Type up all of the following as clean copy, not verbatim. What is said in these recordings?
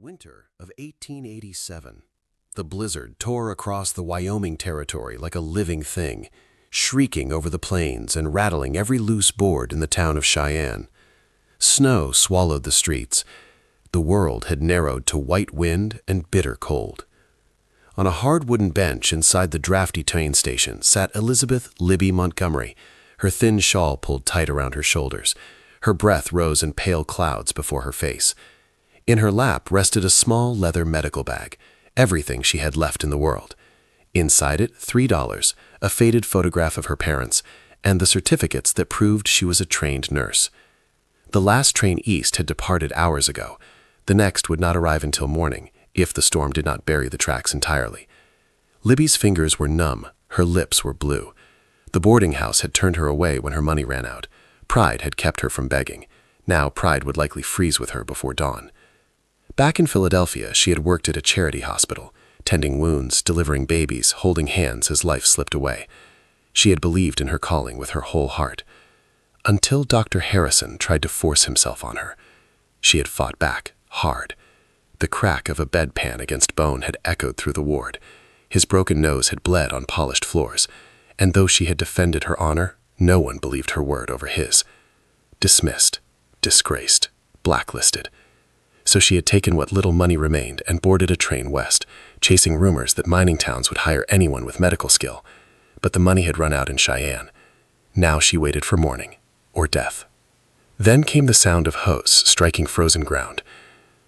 Winter of 1887. The blizzard tore across the Wyoming Territory like a living thing, shrieking over the plains and rattling every loose board in the town of Cheyenne. Snow swallowed the streets. The world had narrowed to white wind and bitter cold. On a hard wooden bench inside the drafty train station sat Elizabeth Libby Montgomery, her thin shawl pulled tight around her shoulders. Her breath rose in pale clouds before her face. In her lap rested a small leather medical bag, everything she had left in the world. Inside it, $3, a faded photograph of her parents, and the certificates that proved she was a trained nurse. The last train east had departed hours ago. The next would not arrive until morning, if the storm did not bury the tracks entirely. Libby's fingers were numb, her lips were blue. The boarding house had turned her away when her money ran out. Pride had kept her from begging. Now pride would likely freeze with her before dawn. Back in Philadelphia, she had worked at a charity hospital, tending wounds, delivering babies, holding hands as life slipped away. She had believed in her calling with her whole heart. Until Dr. Harrison tried to force himself on her. She had fought back, hard. The crack of a bedpan against bone had echoed through the ward. His broken nose had bled on polished floors, and though she had defended her honor, no one believed her word over his. Dismissed, disgraced, blacklisted. So she had taken what little money remained and boarded a train west, chasing rumors that mining towns would hire anyone with medical skill. But the money had run out in Cheyenne. Now she waited for morning, or death. Then came the sound of hoofs striking frozen ground.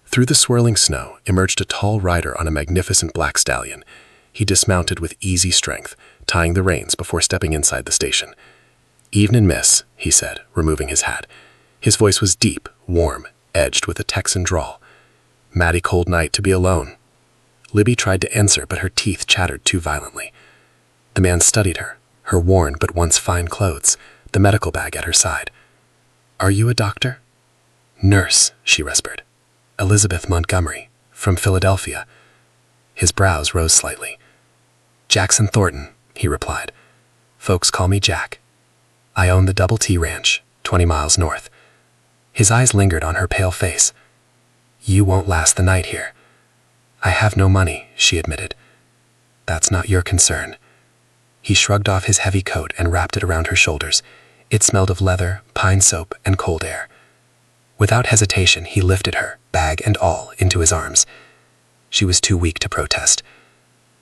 Through the swirling snow emerged a tall rider on a magnificent black stallion. He dismounted with easy strength, tying the reins before stepping inside the station. "Evenin', miss," he said, removing his hat. His voice was deep, warm, edged with a Texan drawl. "Mighty cold night to be alone." Libby tried to answer, but her teeth chattered too violently. The man studied her, her worn but once fine clothes, the medical bag at her side. "Are you a doctor?" "Nurse," she whispered. "Elizabeth Montgomery, from Philadelphia." His brows rose slightly. "Jackson Thornton," he replied. "Folks call me Jack. I own the Double T Ranch, 20 miles north." His eyes lingered on her pale face. "You won't last the night here." "I have no money," she admitted. "That's not your concern." He shrugged off his heavy coat and wrapped it around her shoulders. It smelled of leather, pine soap, and cold air. Without hesitation, he lifted her, bag and all, into his arms. She was too weak to protest.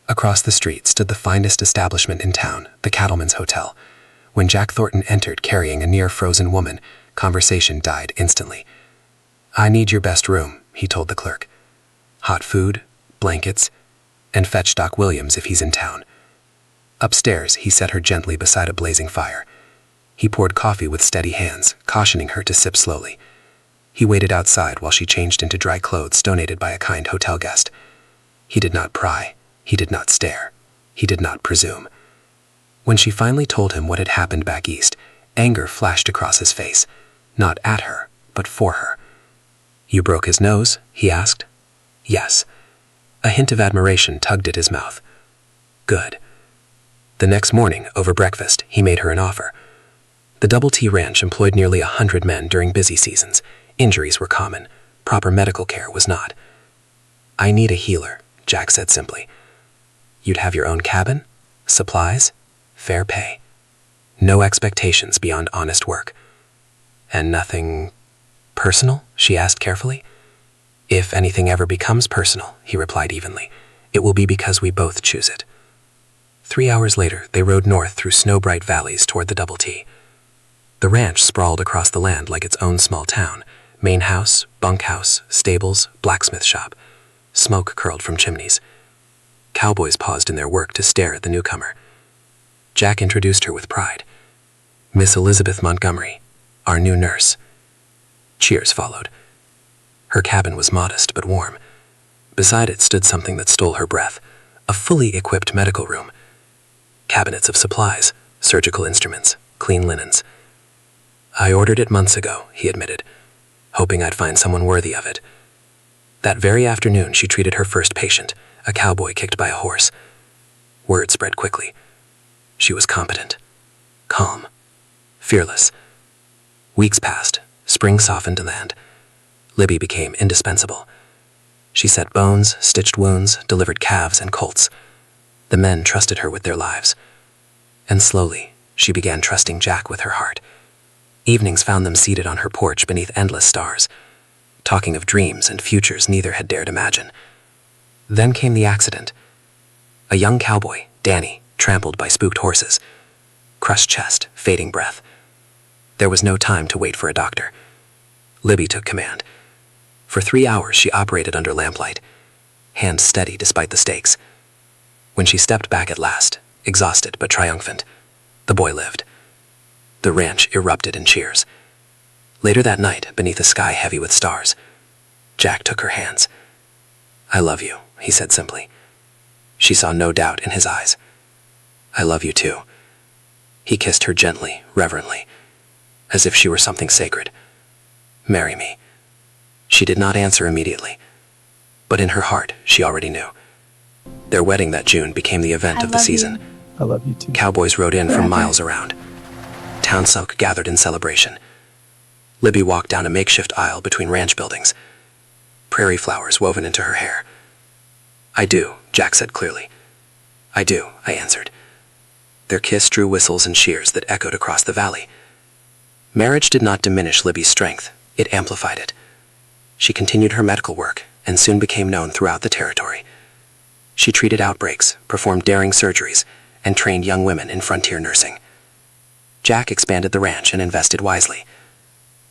Across the street stood the finest establishment in town, the Cattleman's Hotel. When Jack Thornton entered carrying a near-frozen woman, conversation died instantly. "I need your best room," he told the clerk. "Hot food, blankets, and fetch Doc Williams if he's in town." Upstairs, he set her gently beside a blazing fire. He poured coffee with steady hands, cautioning her to sip slowly. He waited outside while she changed into dry clothes donated by a kind hotel guest. He did not pry. He did not stare. He did not presume. When she finally told him what had happened back east, anger flashed across his face. Not at her, but for her. "You broke his nose?" he asked. "Yes." A hint of admiration tugged at his mouth. "Good." The next morning, over breakfast, he made her an offer. The Double T Ranch employed nearly 100 men during busy seasons. Injuries were common. Proper medical care was not. "I need a healer," Jack said simply. "You'd have your own cabin, supplies, fair pay. No expectations beyond honest work." "And nothing personal?" she asked carefully. "If anything ever becomes personal," he replied evenly, "it will be because we both choose it." 3 hours later, they rode north through snow-bright valleys toward the Double T. The ranch sprawled across the land like its own small town. Main house, bunkhouse, stables, blacksmith shop. Smoke curled from chimneys. Cowboys paused in their work to stare at the newcomer. Jack introduced her with pride. "Miss Elizabeth Montgomery, our new nurse." Cheers followed. Her cabin was modest but warm. Beside it stood something that stole her breath, a fully equipped medical room. Cabinets of supplies, surgical instruments, clean linens. "I ordered it months ago," he admitted, hoping I'd find someone worthy of it. That very afternoon, she treated her first patient, a cowboy kicked by a horse. Word spread quickly. She was competent, calm, fearless. Weeks passed. Spring softened the land. Libby became indispensable. She set bones, stitched wounds, delivered calves and colts. The men trusted her with their lives. And slowly, she began trusting Jack with her heart. Evenings found them seated on her porch beneath endless stars, talking of dreams and futures neither had dared imagine. Then came the accident. A young cowboy, Danny, trampled by spooked horses. Crushed chest, fading breath. There was no time to wait for a doctor. Libby took command. For 3 hours she operated under lamplight, hands steady despite the stakes. When she stepped back at last, exhausted but triumphant, the boy lived. The ranch erupted in cheers. Later that night, beneath a sky heavy with stars, Jack took her hands. "I love you," he said simply. She saw no doubt in his eyes. "I love you too." He kissed her gently, reverently, as if she were something sacred. "Marry me." She did not answer immediately, but in her heart she already knew. Their wedding that June became the event of the season. I love you too. Cowboys rode in from miles around. Townsfolk gathered in celebration. Libby walked down a makeshift aisle between ranch buildings, prairie flowers woven into her hair. "I do," Jack said clearly. "I do," I answered. Their kiss drew whistles and cheers that echoed across the valley. Marriage did not diminish Libby's strength, it amplified it. She continued her medical work and soon became known throughout the territory. She treated outbreaks, performed daring surgeries, and trained young women in frontier nursing. Jack expanded the ranch and invested wisely,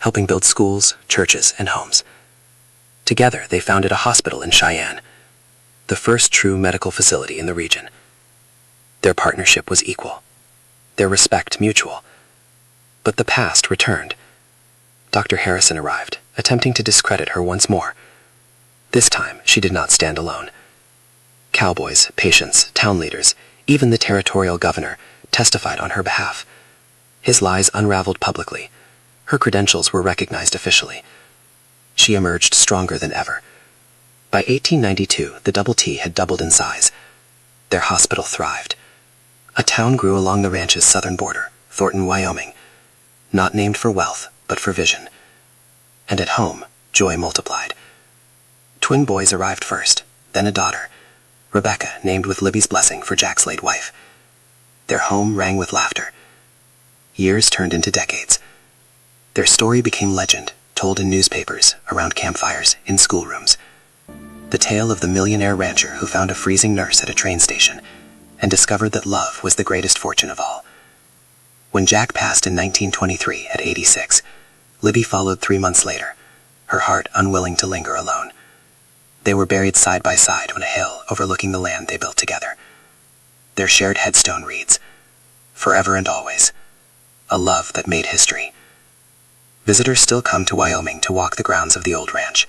helping build schools, churches, and homes. Together, they founded a hospital in Cheyenne, the first true medical facility in the region. Their partnership was equal, their respect mutual. But the past returned. Dr. Harrison arrived, attempting to discredit her once more. This time, she did not stand alone. Cowboys, patients, town leaders, even the territorial governor testified on her behalf. His lies unraveled publicly. Her credentials were recognized officially. She emerged stronger than ever. By 1892, the Double T had doubled in size. Their hospital thrived. A town grew along the ranch's southern border, Thornton, Wyoming, not named for wealth, but for vision. And at home, joy multiplied. Twin boys arrived first, then a daughter, Rebecca, named with Libby's blessing for Jack's late wife. Their home rang with laughter. Years turned into decades. Their story became legend, told in newspapers, around campfires, in schoolrooms. The tale of the millionaire rancher who found a freezing nurse at a train station and discovered that love was the greatest fortune of all. When Jack passed in 1923 at 86, Libby followed 3 months later, her heart unwilling to linger alone. They were buried side by side on a hill overlooking the land they built together. Their shared headstone reads, "Forever and always, a love that made history." Visitors still come to Wyoming to walk the grounds of the old ranch.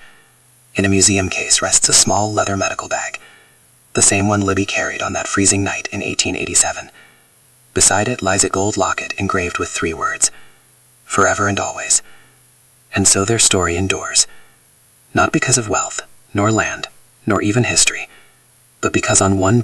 In a museum case rests a small leather medical bag, the same one Libby carried on that freezing night in 1887. Beside it lies a gold locket engraved with 3 words, "Forever and always." And so their story endures, not because of wealth, nor land, nor even history, but because on one